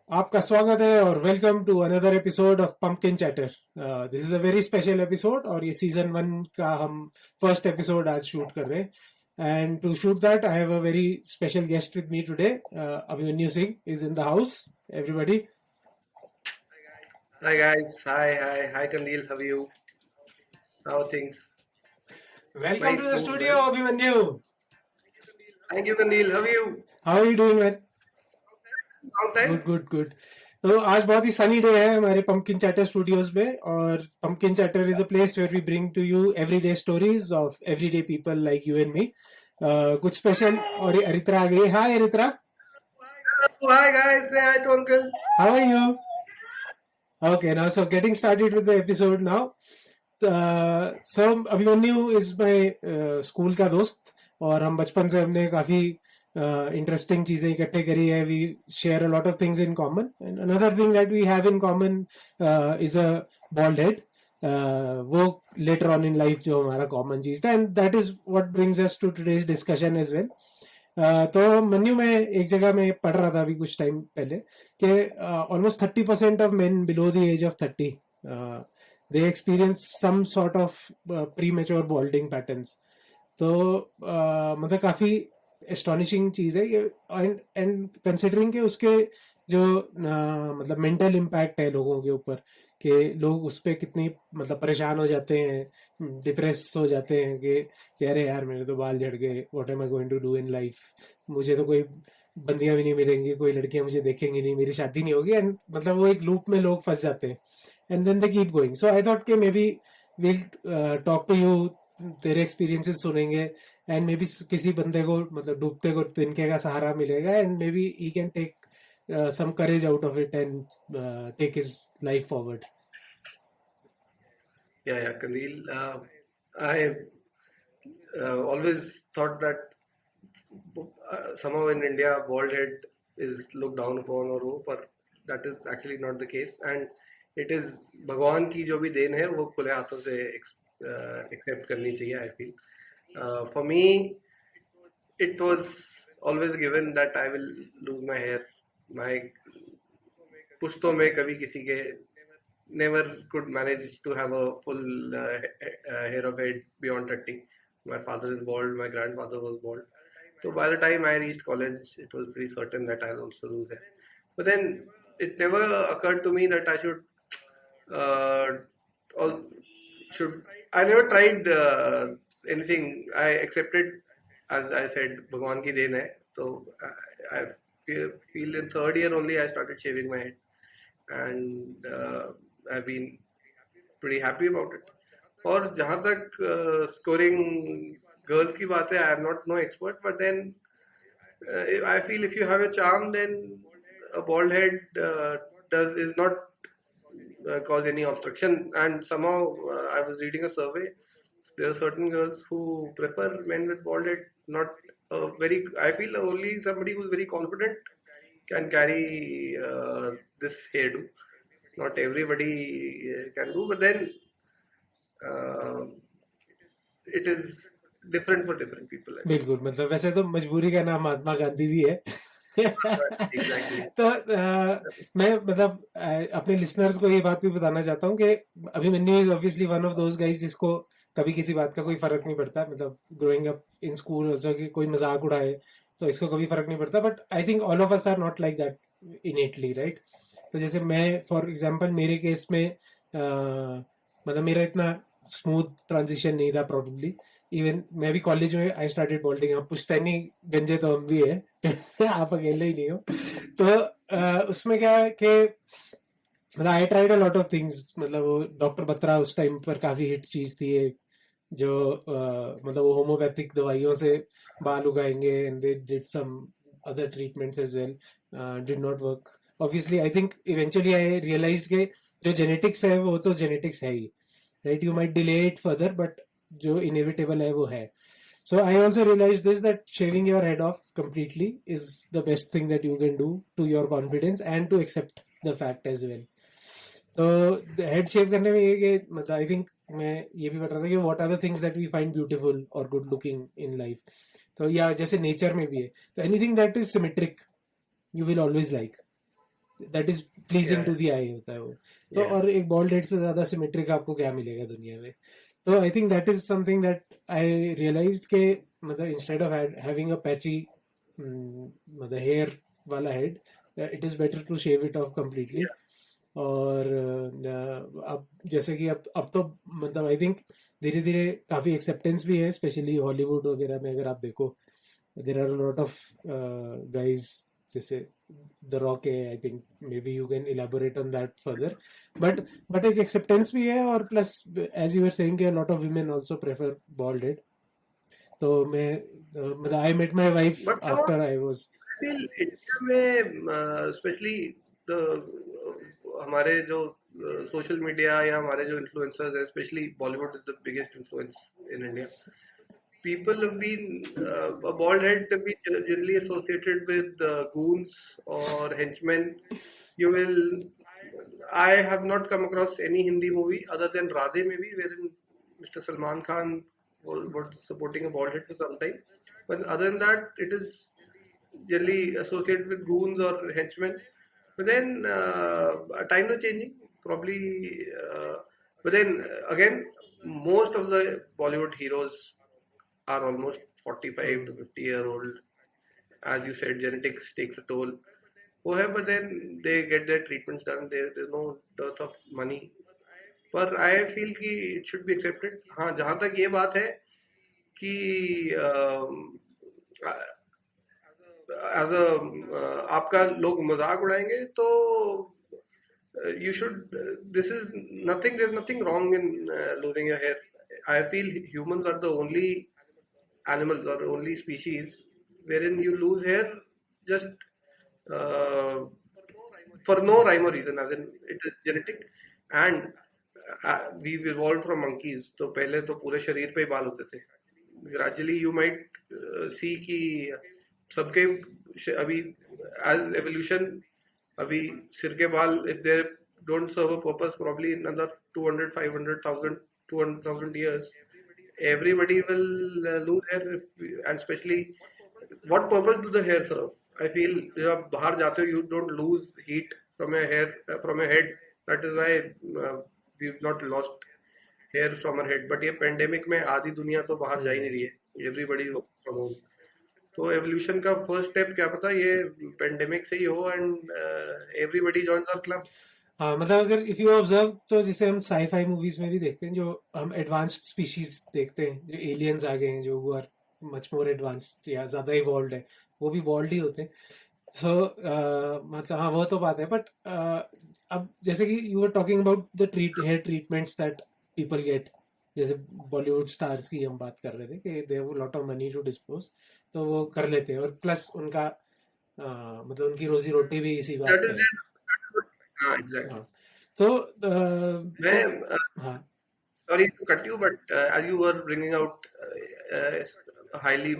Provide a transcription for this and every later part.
आपका स्वागत है और welcome to another episode of pumpkin chatter. This is a very special episode और ये सीजन 1 का हम फर्स्ट एपिसोड आज शूट कर रहे हैं। And to shoot that I have a very special guest with me today. Abhimanyu Singh is in the house. Everybody, Hi guys, hi Kandil, how are you? How are things? Welcome Very to the smooth, studio man. Abhimanyu. Thank you, Kandil. How are you? How are you doing man? Long good time? Good good. तो आज बहुत ही sunny day है हमारे pumpkin chatter studios में, और pumpkin chatter is a place where we bring to you everyday stories of everyday people like you and me. कुछ special. और अरित्रा आ गई। Hi Aritra, Oh, hi guys, say hi to Uncle. how are you? Okay, now so getting started with the episode now. So Abhimanyu is my school का दोस्त, और हम बचपन से हमने काफी इंटरेस्टिंग चीजें इकट्ठे करी है। We share a lot of things in common, and another thing that we have in common is a bald head. वो लेटर ऑन इन लाइफ जो हमारा कॉमन चीज था, and that is what brings us to today's discussion as well. तो मन्यू, में एक जगह में पढ़ रहा था अभी कुछ टाइम पहले कि almost 30% of men below the age of 30 they experience some sort of premature balding patterns. तो मतलब काफी एस्टॉनिशिंग चीज है ये। एंड कंसिडरिंग के उसके जो मतलब मेंटल इम्पैक्ट है लोगों के ऊपर, कि लोग उस पर कितनी मतलब परेशान हो जाते हैं, डिप्रेस हो जाते हैं कि अरे यार मेरे तो बाल झड़ गए, what am I going to do in life. मुझे तो कोई बंदियां भी नहीं मिलेंगी, कोई लड़कियां मुझे देखेंगी नहीं, मेरी शादी नहीं होगी, एंड मतलब वो एक लूप में लोग फंस जाते हैं। And then they keep going. So I thought कि maybe will talk to you, तेरे एक्सपीरियंसेस सुनेंगे, एंड मे बी किसी बंदे को मतलब डूबते को तिनके का सहारा मिलेगा, and maybe he can take some courage out of it and take his life forward. Yeah, Kandil. I always thought that somehow in India, bald head is looked down upon or वो, but that is actually not the case. And it is भगवान की जो भी then है वो खुले हाथों से accept करनी चाहिए. I feel. For me, it was always given that I will lose my hair. My पुश्तों में कभी किसी के never could manage to have a full hair of head beyond 30. My father is bald, my grandfather was bald. So by the time I reached college, it was pretty certain that I'll also lose it. But then it never occurred to me that I should, uh, all, I never tried anything. I accepted, as I said, Bhagwan ki deen hai. So I feel in third year only I started shaving my head, and I've been pretty happy about it. और जहाँ तक scoring girls की बात है, I am not no expert, but then I feel if you have a charm, then a bald head does is not cause any obstruction. And somehow I was reading a survey. There are certain girls who prefer men with bald head. Not very. I feel only somebody who's very confident can carry this hairdo. Not everybody can do, but then uh, it is different for different people. I feel. बिल्कुल, मतलब वैसे तो मजबूरी का नाम महात्मा गांधी भी है। Exactly. तो मैं मतलब अपने लिसनर्स को ये बात भी बताना चाहता हूँ कि Abhimanyu is obviously one of those guys जिसको कभी किसी बात का कोई फर्क नहीं पड़ता। मतलब growing up in school also कि कोई मजाक उड़ाए तो इसको कभी फर्क नहीं पड़ता, but I think all of us are not like that innately, right? तो जैसे मैं फॉर एग्जांपल मेरे केस में मतलब मेरा इतना स्मूथ ट्रांजिशन नहीं था प्रॉब्ली। इवन मैं भी कॉलेज में आई स्टार्टेड बॉल्डिंग। हम पुश्तैनी गंजे तो हम भी है। आप अकेले ही नहीं हो। तो उसमें क्या है कि मतलब I tried a lot of things. मतलब वो डॉक्टर बत्रा उस टाइम पर काफी हिट चीज थी एक, जो मतलब वो होम्योपैथिक दवाइयों से बाल उगाएंगे, and they did some other treatments as well, did not work. Obviously I think eventually I realised के जो जेनेटिक्स है वो तो जेनेटिक्स है ही, right? You might delay it further, but जो इनएविटेबल है वो है। So I also realized this, that shaving your head off completely is the best thing that you can do to your confidence and to accept the fact as well. तो head शेव करने में ये कि मतलब I think मैं ये भी बता रहा था कि what are the things that we find beautiful और गुड लुकिंग इन लाइफ। तो या जैसे नेचर में भी है, तो anything that is symmetric you will always like. That is pleasing Yeah, to the eye होता है वो। तो yeah. और एक बॉल्ड हेड से ज्यादा सिमेट्रिक आपको क्या मिलेगा दुनिया में। तो I think that is something that I realised के मतलब instead of having a patchy मतलब हेयर वाला head, it is better to shave it off completely. Yeah. और अब जैसे कि अब तो मतलब आई थिंक धीरे धीरे काफी एक्सेप्टेंस भी है, स्पेशली हॉलीवुड वगैरह में अगर आप देखो there are lot of guys जैसे द रॉक है, I think maybe you can elaborate on that further. But but एक एक्सेप्टेंस भी है, और plus as you are saying कि lot of women also prefer bald head. तो मैं मतलब I met my wife But somehow after I was. I feel India में specially the हमारे जो सोशल मीडिया या हमारे जो इन्फ्लुएंसर्स हैं, specially Bollywood is the biggest influence in India. People have been a bald head have been generally associated with goons or henchmen. You will. I have not come across any Hindi movie other than Radhe maybe wherein Mr. Salman Khan was supporting a bald head for some time. But other than that, it is generally associated with goons or henchmen. But then times are changing, probably. But then again, most of the Bollywood heroes are almost 45 to 50-year old. As you said, genetics takes a toll. वो है, but then they get their treatments done. There's no dearth of money. पर I feel कि it should be accepted. हाँ, जहां तक ये बात है कि एज अ आपका लोग मजाक उड़ाएंगे तो you should this is nothing, there's nothing wrong in losing your hair. I feel humans are the only animals or only species wherein you lose hair just uh, for no rhyme or reason, as in it is genetic. And we evolved from monkeys, तो पहले तो पूरे शरीर पे ही बाल होते थे. Gradually you might see कि सबके अभी as evolution अभी सिर के बाल if they don't serve a purpose, probably another 200 500,000 200,000 years everybody will lose hair and especially what purpose do the hair serve? I feel जब आप बाहर जाते हो you don't lose heat from your hair from your head. That is why we've not lost hair from our head. But ये pandemic में आधी दुनिया तो बाहर जा ही नहीं रही है. Everybody work from home. तो एवोल्यूशन का फर्स्ट स्टेप क्या पता ये पेंडेमिक से ही हो and everybody joins our club. हाँ मतलब अगर इफ यू ऑब्जर्व तो जैसे हम साईफाई मूवीज में भी देखते हैं, जो हम एडवांस्ड स्पीशीज देखते हैं, जो एलियंस आ गए हैं जो वो आर मच मोर एडवांस्ड या ज्यादा इवॉल्व है, वो भी बॉल्ड ही होते हैं. तो मतलब हाँ वो तो बात है. बट अब जैसे कि you are talking about the hair treatments that people get, जैसे बॉलीवुड स्टार्स की हम बात कर रहे थे कि they have lot of money to dispose, तो वो कर लेते हैं. और प्लस उनका मतलब उनकी रोजी रोटी भी इसी बात दैट पे इज है. हाँ एग्जैक्टली. हाँ तो मैं हाँ sorry to cut you, but as you were bringing out highly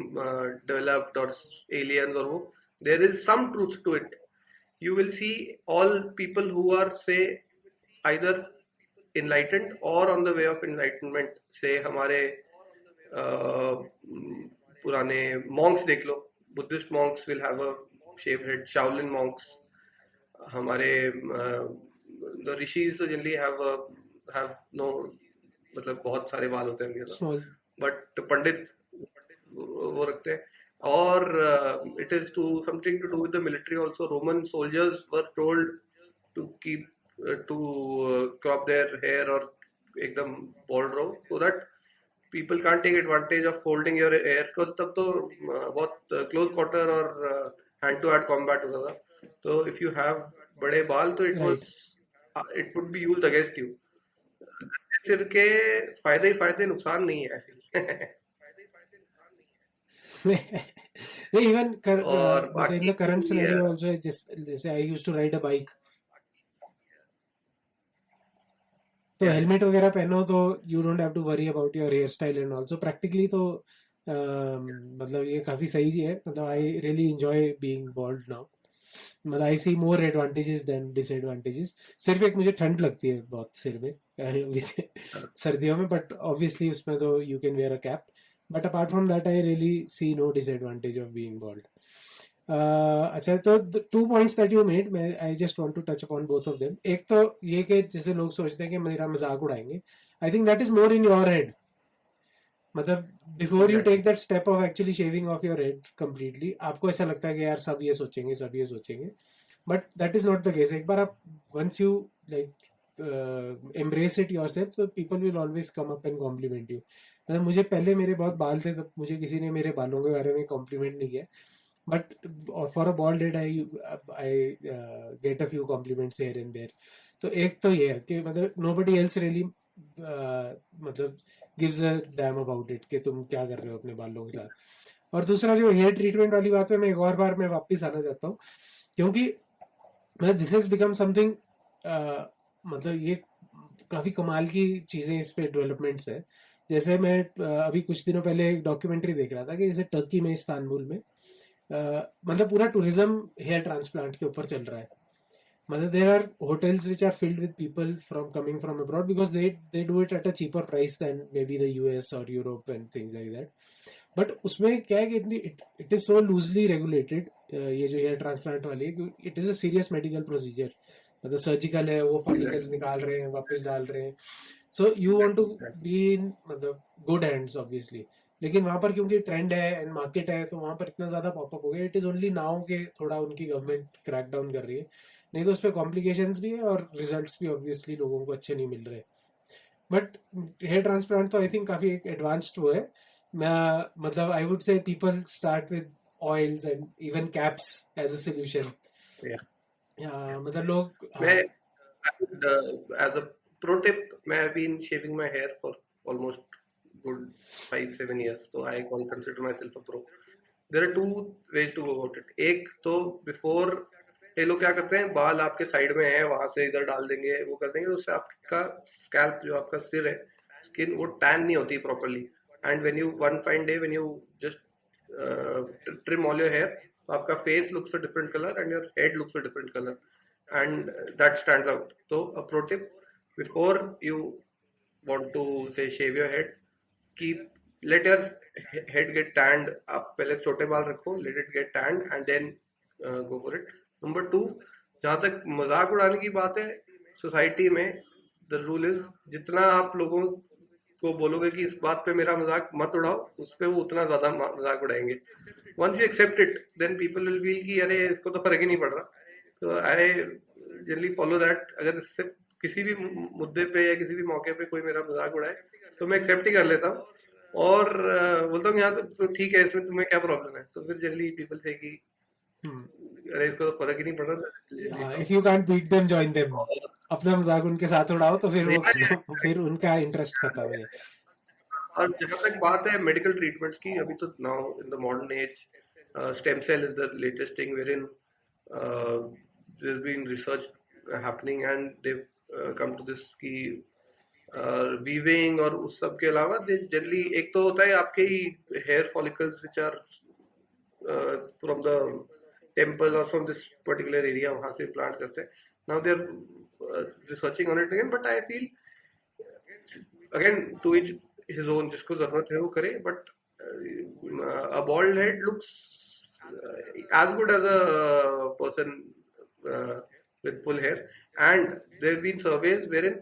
developed or aliens or who, there is some truth to it. You will see all people who are say either enlightened or on the way of enlightenment. say हमारे पुराने monks देख लो, Buddhist monks will have a shaved head. Shaolin monks, हमारे the rishis तो generally have no, मतलब बहुत सारे बाल होते हैं उनके साथ. स्मॉल. बट पंडित वो रखते हैं. और it is to something to do with the military also. Roman soldiers were told to keep to crop their hair और एकदम बॉल्ड रहो so that people can't take advantage of folding your hair. तब तो बहुत close quarter और hand to hand combat होता था. तो इफ यू हैव बड़े बाल तो it right. Was it would be used against you. सिर के फायदे ही फायदे, नुकसान नहीं है ऐसे. इवन और मतलब इन बाकी द करंट सिनेरियो आल्सो, जैसे I used to ride a bike, तो हेलमेट वगैरह पहनो तो you don't have to worry about your hair style and also practically. तो मतलब ये काफ़ी सही है. मतलब I really enjoy being bald now. मतलब I see more advantages than disadvantages. सिर्फ एक मुझे ठंड लगती है बहुत सिर में सर्दियों में, बट ऑब्वियसली उसमें तो you can wear a cap. But apart from that I really see no disadvantage of being bald. अच्छा, तो 2 points that you made, मैं I just want to touch upon both of them. एक तो ये कि जैसे लोग सोचते हैं कि मेरा मजाक उड़ाएंगे, I think that is more in your head. मतलब before you exactly. Take that step of actually shaving off your head completely, आपको ऐसा लगता है कि यार सब ये सोचेंगे, सब ये सोचेंगे. But that is not the case. एक बार आप once you like embrace it yourself, तो people will always come up and compliment you. मतलब मुझे पहले मेरे बहुत बाल थे, तब मुझे किसी ने मेरे बालों के बारे में कॉम्प्लीमेंट नहीं किया. But for a bald head I get a few compliments here and there. तो एक तो ये है कि मतलब नोबडी एल्स रियली मतलब gives a damn about it कि तुम क्या कर रहे हो अपने बालों के साथ. और दूसरा जो हेयर ट्रीटमेंट वाली बात है, मैं एक और बार मैं वापस आना चाहता हूँ, क्योंकि मतलब दिस हैज बिकम समथिंग, मतलब ये काफ़ी कमाल की चीज़ें इस पे डेवलपमेंट्स है. जैसे मैं अभी कुछ दिनों पहले एक डॉक्यूमेंट्री देख रहा था कि जैसे टर्की में, इस्तांबुल में मतलब पूरा टूरिज्म हेयर ट्रांसप्लांट के ऊपर चल रहा है. मतलब there are hotels which are filled with people from coming from abroad because they do it at a cheaper price than maybe the US or Europe and things like that. But उसमें क्या है कि इतनी it is so loosely regulated, ये जो hair transplant वाली है, it is a serious medical procedure. मतलब सर्जिकल है, वो फॉलिकल्स एग्जैक्टली. निकाल रहे हैं, वापस डाल रहे हैं. So you want to be in मतलब गुड हैंड्स ऑब्वियसली. लेकिन वहां पर क्योंकि ट्रेंड है एंड मार्केट है, तो वहां पर इतना ज्यादा पॉपअप हो गया. इट इज ओनली नाउ के थोड़ा उनकी गवर्नमेंट क्रैक डाउन कर रही है, नहीं तो उस पर कॉम्प्लिकेशंस भी है और रिजल्ट्स भी ऑब्वियसली लोगों को अच्छे नहीं मिल रहे. बट हेयर ट्रांसप्लांट तो आई थिंक काफी एक एडवांस्ड वो है. मैं मतलब I would say people start with oils and even caps as a solution. Yeah. मतलब लोग, मैं हाँ. as a pro tip, मैं have been shaving my hair for almost good 5-7 years, so I can consider myself a pro. There are two ways to go about it. एक तो before, ये लोग क्या करते हैं, बाल आपके साइड में है, वहां से इधर डाल देंगे, वो कर देंगे, तो उससे आपका स्कैल्प, जो आपका सिर है, स्किन, वो टैन नहीं होती properly. And when you one fine day when you just trim all your hair, तो आपका face looks a different colour and your head looks a different colour, and that stands out. So a pro tip: before you want to say shave your head, keep let your head get tanned. आप पहले छोटे बाल रखो, let it get tanned and then go for it. Number two, जहाँ तक मजाक उड़ाने की बात है, सोसाइटी में the rule is, जितना आप लोगों को बोलोगे कि इस बात पे मेरा मजाक मत उड़ाओ, उस पे वो उतना ज्यादा मजाक उड़ाएंगे. Once you accept it, then people will feel कि अरे इसको तो फर्क ही नहीं पड़ रहा. तो आई जनरली फॉलो दैट. अगर इससे किसी भी मुद्दे पे या किसी भी मौके पे कोई मेरा मजाक उड़ाए, तो मैं एक्सेप्ट ही कर लेता हूँ. और बोलता हूँ यहाँ तो ठीक है, इसमें तुम्हें क्या प्रॉब्लम है. तो फिर जनरली पीपल से कि अरे इसको तो फर्क ही नहीं पड़ रहा, generally if you can't beat them join them. और अपना मजाक उनके साथ उड़ाओ, तो फिर वो yeah, फिर उनका इंटरेस्ट खत्म है. और जहाँ तक बात है मेडिकल ट्रीटमेंट्स की, अभी तो now in the modern age, stem cell is the latest thing wherein there's been research happening, and they've come to this कि वीविंग और उस सब के अलावा दे जनरली, एक तो होता है आपके ही hair follicles which are from the temple और फ्रॉम दिस पर्टिकुलर एरिया, वहां से प्लांट करते हैं. Now they are researching on it again, but I feel again to each his own. जिसको जरूरत है वो करे, बट a bald head looks as good as a person with full hair. And there have been surveys wherein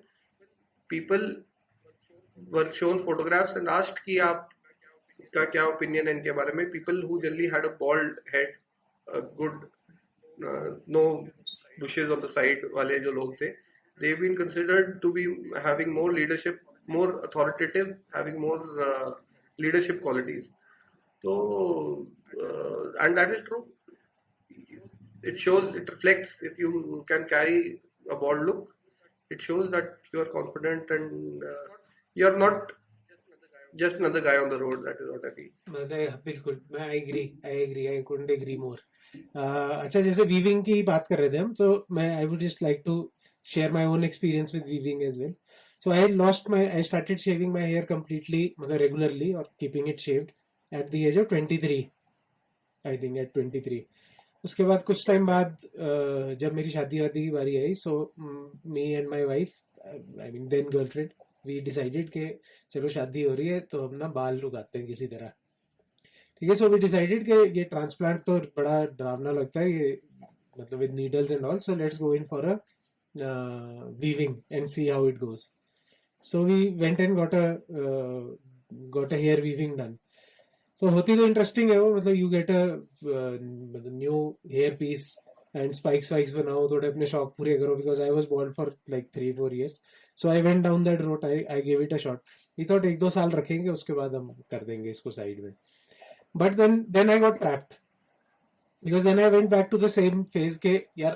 people were shown photographs and asked कि आप का क्या ओपिनियन है इनके बारे में. People who generally had a bald head, a good no bushes on the side वाले जो लोग थे, they've been considered to be having more leadership, more authoritative, having more leadership qualities. So and that is true. It shows, it reflects. If you can carry a bald look, it shows that you are confident and you're not just another guy on the road. That is what I feel. मतलब बिल्कुल, मैं I agree, I couldn't agree more. अच्छा, जैसे weaving की बात कर रहे थे हम, तो मैं I would just like to share my own experience with weaving as well. So I started shaving my hair completely, मतलब रेगुलरली, और keeping it shaved at the age of 23. I think at 23. उसके बाद कुछ time बाद जब मेरी शादी वादी की बारी आई, so me and my wife, I mean then girlfriend, we decided कि चलो शादी हो रही है तो हम ना बाल उगाते हैं किसी तरह. ठीक है. सो वी डिसाइडेड कि ये ट्रांसप्लांट तो बड़ा डरावना लगता है ये, मतलब with needles and all. So let's go in for a weaving and see how it goes. So we went and got a hair weaving done. So होती तो इंटरेस्टिंग है वो, मतलब यू गेट अ मतलब new hair piece and spikes वाइक्स बनाओ, थोड़े अपने शौक पूरे करो. Because I was born for like 3-4 years. So I went down that road. I gave it a shot. ये थॉट 1-2 साल रखेंगे, उसके बाद हम कर देंगे इसको साइड में. But then I got trapped, because then I went back to the same phase के यार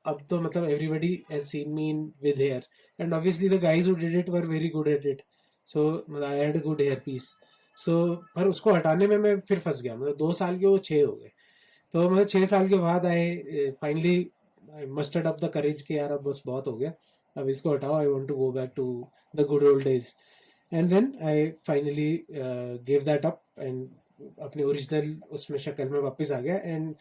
अब तो मतलब everybody has seen me in with hair, and obviously the guys who did it were very good at it. So I had a good hair piece. So पर उसको हटाने में मैं फिर फंस गया. मतलब 2 साल के वो 6 हो गए. तो मतलब 6 साल के बाद I finally I mustard up the courage कि यार अब बस बहुत हो गया, अब इसको हटाओ. I want to go back to the good old days. And then I finally give that up and अपने ओरिजिनल उसमें शक्ल में वापस आ गया. एंड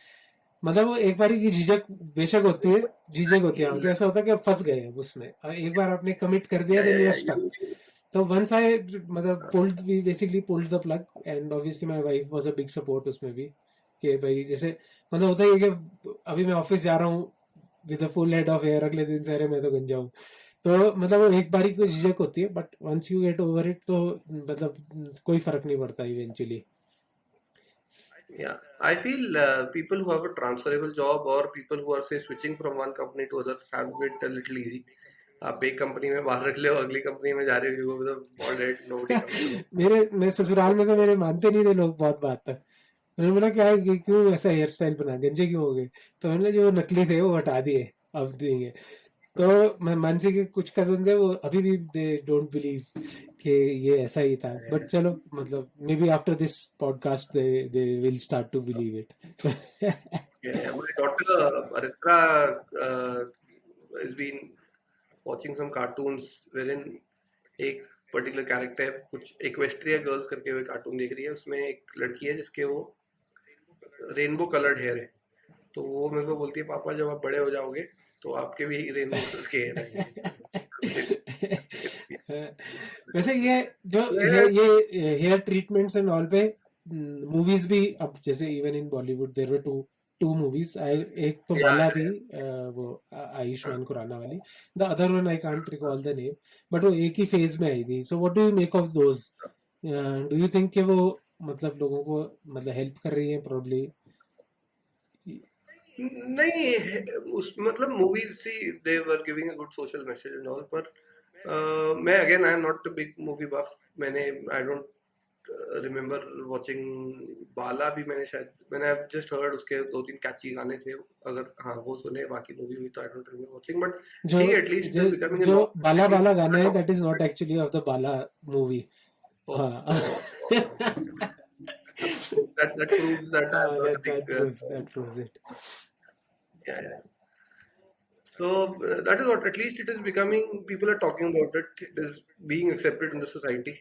मतलब वो एक बार की झिझक बेशक होती है, झिझक होती है. हमको ऐसा होता है कि अब फंस गए अब उसमें. एक बार आपने कमिट कर दिया, देन यू आर स्टक. तो वंस आई मतलब pulled, we basically pulled the plug. And obviously my wife was a big support उसमें भी, कि भाई जैसे मतलब होता ही है कि अभी मैं ऑफिस जा रहा हूँ with a full head of hair, अगले दिन से अरे मैं तो गंजा हूँ. तो मतलब वो एक बारी को झिझक होती है, but once you get over it तो मतलब कोई फर्क नहीं पड़ता eventually. Yeah, I feel people who have a transferable job or people who are say switching from one company to other have it a little easy. आप एक company में बाहर रख ले हो, अगली कंपनी में जा रहे हो, you go with a bald head, nobody comes to know. मैं ससुराल में तो मेरे मानते नहीं थे लोग बहुत बात तक. मैंने बोला क्या है, क्यों ऐसा हेयर स्टाइल बना, गंजे क्यों हो गए? तो मैंने जो नकली थे वो हटा दिए, अब देंगे. तो मैं मानसी के कुछ कजन है, वो अभी भी दे डोंट बिलीव कि ये ऐसा ही था. बट चलो मतलब maybe after this podcast they will start to believe it. Yeah, my daughter Aritra has been watching some cartoons wherein एक पर्टिकुलर कैरेक्टर है, कुछ इक्वेस्ट्रिया गर्ल्स करके हुए कार्टून देख रही है. उसमें एक लड़की है जिसके वो रेनबो कलर्ड हेयर है. तो वो मेरे को बोलती है पापा जब आप बड़े हो जाओगे तो आपके भी रेनबो कलर के हेयर आएंगे. वैसे ये जो ये हेयर ट्रीटमेंट्स एंड ऑल पे मूवीज भी, अब जैसे even in Bollywood there were two movies. एक तो बाला थी, वो आयुष्मान खुराना वाली. The other one I can't recall the name, but वो एक ही फेज में आई थी. So what do you make of those? Do you think कि वो मतलब लोगों को मतलब हेल्प कर रही है प्रॉब्ली? नहीं, उस मतलब movies see they were giving a good social message and all, पर मैं again I am not a big movie buff. मैंने I don't remember watching Bala भी. मैंने जस्ट हर्ड उसके 2-3 कैची गाने थे, अगर हाँ वो सुने. बाकी मूवी हुई तो I don't remember watching. But जो ठीक है, at least it is becoming a जो नॉर्म. बाला बाला एटलीस्ट गाना वी है, are that is not talking. Actually of the Bala movie. हाँ. That proves that I am not a big That proves it. yeah, yeah. So that is what, at least it is becoming, people are talking about it. It is being accepted in the society.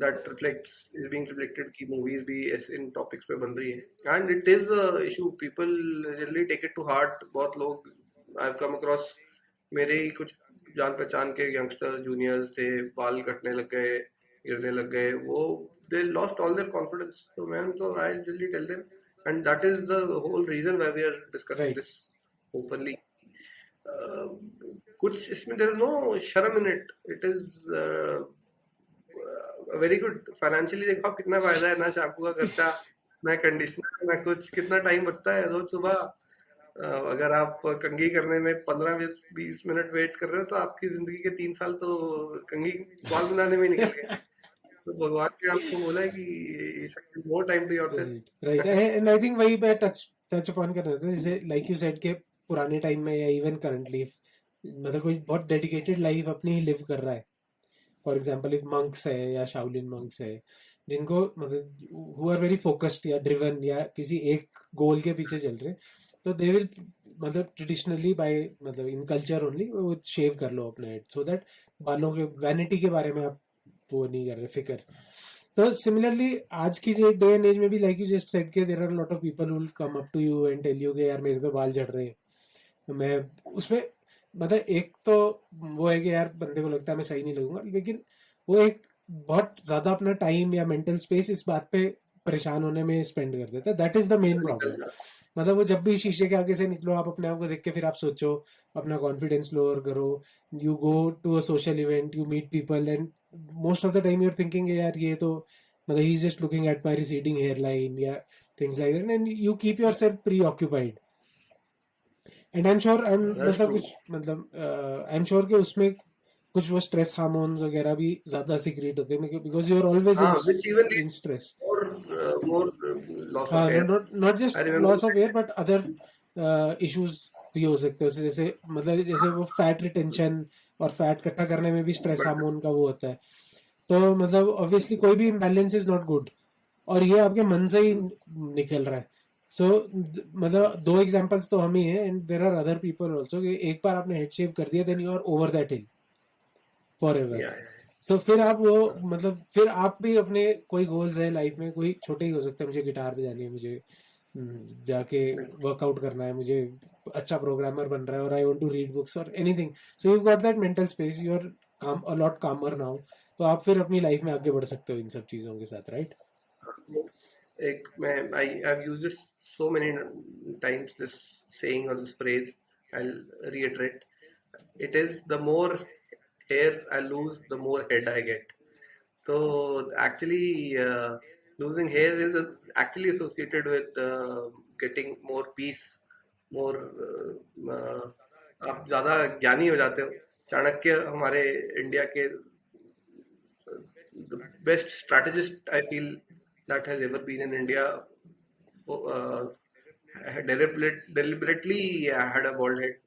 That reflects, is being reflected कि movies भी ऐसे इन topics पे बन रही है. And it is a issue. People generally take it to heart. बहुत लोग I've come across, मेरे ही कुछ जान पहचान के youngsters, juniors थे, बाल कटने लग गए, गिरने लग गए. वो they lost all their confidence. So man, so I generally tell them, and that is the whole reason why we are discussing Right. this openly. Uh, कुछ इसमें there is no शर्म in it. It is very good. Financially देखो आप कितना फायदा है, ना shampoo का खर्चा, ना कंडीशनर, ना कुछ. कितना टाइम बचता है रोज सुबह. अगर आप कंघी करने में 15-20 मिनट वेट कर रहे हो तो आपकी जिंदगी के 3 साल तो कंघी बाल बनाने में निकल गए. तो भगवान ने आपको बोला है कि more time to yourself. Right. And I think वही मैं टच अपॉन कर रहा था, जैसे लाइक यू सेड के पुराने टाइम में या इवन करंटली मतलब कोई बहुत डेडिकेटेड लाइफ अपनी ही लिव कर रहा है. फॉर एग्जाम्पल इफ मंक्स है या शाओलिन मंक्स है, जिनको मतलब हु आर वेरी फोकस्ड या ड्रिवन या किसी एक गोल के पीछे चल रहे, तो दे विल मतलब ट्रेडिशनली बाय मतलब इन कल्चर ओनली वो शेव कर लो अपने हेड, सो दैट बालों के वैनिटी के बारे में आप वो नहीं कर रहे फिक्र. तो सिमिलरली आज की डे एंड एज में भी लाइक यू जस्ट सेड के there are lot of people who will come up to you and tell you कि यार मेरे तो बाल झड़ रहे हैं. मैं उसमें मतलब एक तो वो है कि यार बंदे को लगता है मैं सही नहीं लगूंगा, लेकिन वो एक बहुत ज्यादा अपना टाइम या मेंटल स्पेस इस बात पे परेशान होने में स्पेंड कर देता है. दैट इज द मेन निकल प्रॉब्लम. जाता मतलब वो जब भी शीशे के आगे से निकलो, आप अपने आप को देख के फिर आप सोचो, अपना कॉन्फिडेंस लोअर करो. You go to a social event, you meet people and most of the time you are thinking यार ये तो मतलब he is just looking at my receding hair line या things like that, and you keep yourself preoccupied. And I am sure, I am that's मतलब true. कुछ मतलब आई am sure कि उसमें कुछ वो स्ट्रेस हार्मोन्स वगैरह भी ज्यादा सीक्रेट होते हैं, बिकॉज यू आर ऑलवेज हाँ, which even in leads stress. more more loss of हाँ, hair. Not I just remember loss of air but other issues भी हो सकते हैं. जैसे मतलब जैसे वो फैट रिटेंशन और फैट इकट्ठा करने में भी स्ट्रेस but हार्मोन का वो होता है. तो मतलब ऑब्वियसली कोई भी इम्बैलेंस इज नॉट गुड, और ये आपके मन से ही निकल रहा है. सो मतलब दो एग्जांपल्स तो हम ही हैं, and there are other people also, कि एक बार आपने हेड शेव कर दिया, then you are over that hill forever. yeah, so फिर आप वो मतलब फिर आप भी अपने कोई गोल्स है लाइफ में, कोई छोटे ही हो सकते हैं, मुझे गिटार बजानी है, मुझे जाके yeah. वर्कआउट करना है, मुझे अच्छा प्रोग्रामर बन रहा है, और I want to read books और anything. So you got that mental space, you are calm a lot कामर नाउ. तो आप फिर अपनी लाइफ में आगे बढ़ सकते हो इन सब चीज़ों के साथ, राइट? एक मैं I've used this so many times, this saying or this phrase. I'll reiterate. It is the more hair I lose, the more head I get. So actually, losing hair is actually associated with getting more peace, more. आप ज्यादा ज्ञानी हो जाते हो. चाणक्य हमारे India के the best strategist I feel that has ever been in India. Had deliberately had a bald head.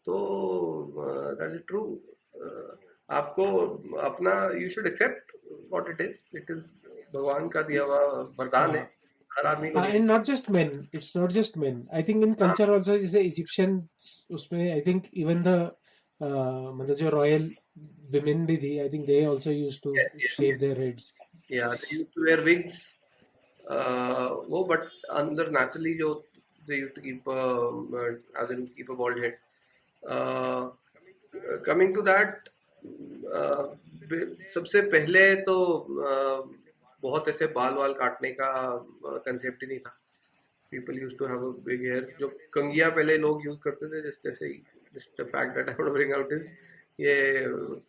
So that is true. आपको अपना you should accept what it is. It is भगवान का दिया हुआ वरदान है. हाँ. हर आदमी को हाँ, नहीं एंड है. Not just main, it's not just main, I think in हाँ, कल्चर ऑल्सो. जैसे इजिप्शियन उसमें आई थिंक इवन द मतलब जो रॉयल विमेन भी थी, I think they also used to yes, yes, shave yes. Their heads. Yeah, they used to wear wigs. वो but अंदर naturally जो they used to keep as in keep a bald head. Uh, Coming to that, सबसे पहले तो बहुत ऐसे बाल वाल काटने का कंसेप्ट ही नहीं था. People use to have a big hair. जो कंघिया पहले लोग यूज करते थे, जैसे just the fact that I want to bring out is ये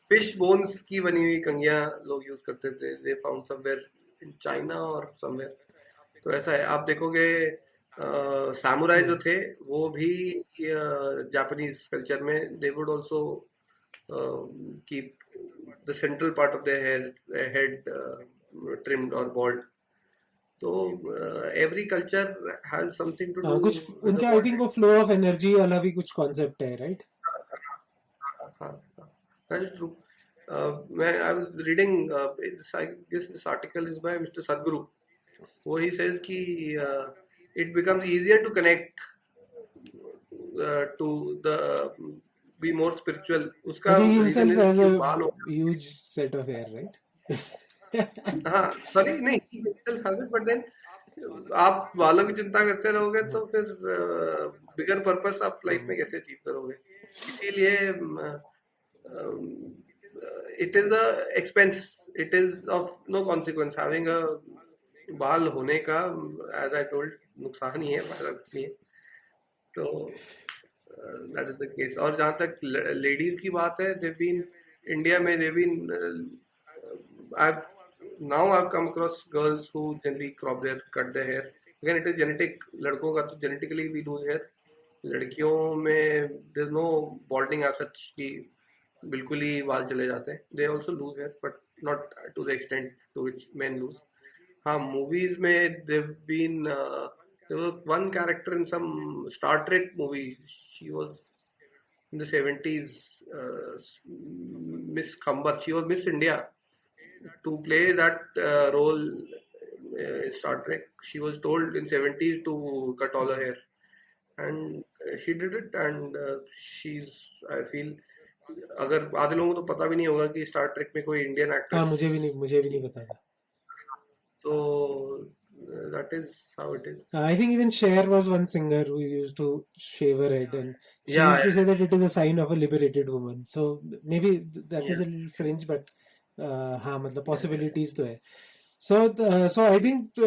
फिश बोन्स की बनी हुई कंघिया लोग यूज करते थे. They found somewhere in China और समवेयर. तो ऐसा है. आप देखोगे सामुराई जो थे वो भी जापानीज कल्चर में they would also keep the central part of their head trimmed or bald. So every culture has something to do कुछ with the उनके आई bald थिंक head. वो फ्लो ऑफ एनर्जी वाला भी कुछ कॉन्सेप्ट है, right? That is true. When I was reading, I guess this article is by Mr. Sadhguru. Where he says कि it becomes easier to connect to the be more spiritual. उसका He reason himself is has कि a बाल हो. huge set of hair, right? हाँ, sorry, नहीं, he himself has it, but then आप बालों की चिंता करते रहोगे तो फिर बिगर पर्पस आप लाइफ में कैसे अचीव करोगे. इसीलिए it is a expense. It is of no consequence. Having a बाल होने का, एज आई टोल्ड, नुकसान ही है, फायदा कुछ नहीं है. तो दैट इज द केस. और जहाँ तक लेडीज की बात है, देव बीन इंडिया में, they've been now I've come across girls who generally crop their cut their hair. Again, it is genetic. लड़कों का तो genetically we lose hair. लड़कियों में there's no balding as such कि बिल्कुल ही बाल चले जाते हैं. They also lose hair, but not to the extent to which men lose. हाँ, movies में they've been there was one character in some Star Trek movie. She was in the 70s. Miss Khambat. She was Miss India. To play that role in Star Trek, she was told in 70s to cut all her hair, and she did it. And she's, I feel, अगर आधे लोगों को तो पता भी नहीं होगा कि स्टार ट्रेक में कोई इंडियन हाँ, एक्ट्रेस मुझे भी नहीं पता था. तो that is how it is. I think even Cher was one singer who used to shave her head, and she Yeah, used to say that it is a sign of a liberated woman. So maybe that is yeah. a little fringe, but हाँ मतलब possibilities तो है. So I think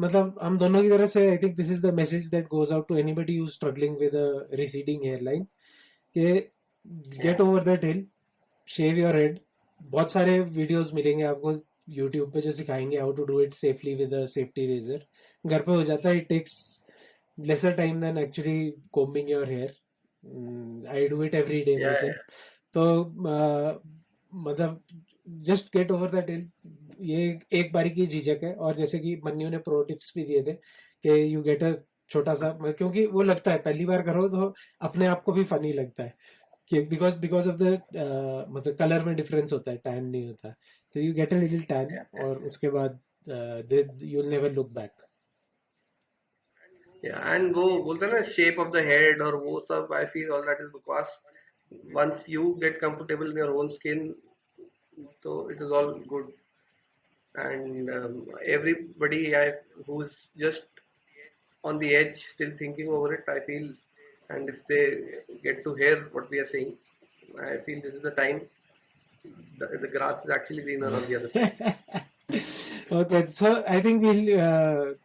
मतलब हम दोनों की तरफ से I think this is the message that goes out to anybody who's struggling with a receding hairline कि get over that hill, shave your head. बहुत सारे वीडियोस मिलेंगे आपको YouTube पे जो सिखाएंगे how to do it safely with a safety razor. घर पे हो जाता है. It takes lesser time than actually combing your hair. I do it every day Yeah, myself. तो मतलब जस्ट गेट ओवर दैट हिल. ये एक बारी की झिझक है. और जैसे कि मन्नू ने प्रो टिप्स भी दिए थे कि यू गेट अ छोटा सा, क्योंकि वो लगता है पहली बार करो तो अपने आप को भी फनी लगता है कि बिकॉज ऑफ द मतलब कलर में डिफरेंस होता है, टैन नहीं होता. तो you get a little tan और उसके बाद you will never look back. yeah, and वो बोलते हैं ना shape of the head और वो सब, I feel all that is because once you get comfortable in your own skin, so it is all good. And everybody who's just on the edge, still thinking over it, I feel, and if they get to hear what we are saying, I feel this is the time. The grass is actually greener on the other side. Okay, so I think we'll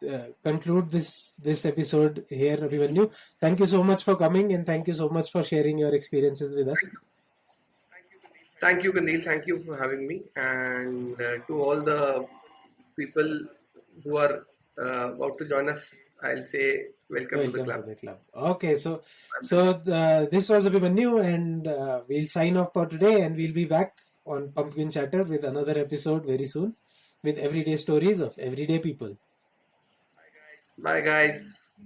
conclude this episode here, Abhimanyu. Thank you so much for coming and thank you so much for sharing your experiences with us. Thank you, Kandil. Thank you for having me. And to all the people who are about to join us, I'll say welcome to the Welcome to club. the club. Okay, so this was Abhimanyu and we'll sign off for today and we'll be back on Pumpkin Chatter with another episode very soon with everyday stories of everyday people. Bye, guys.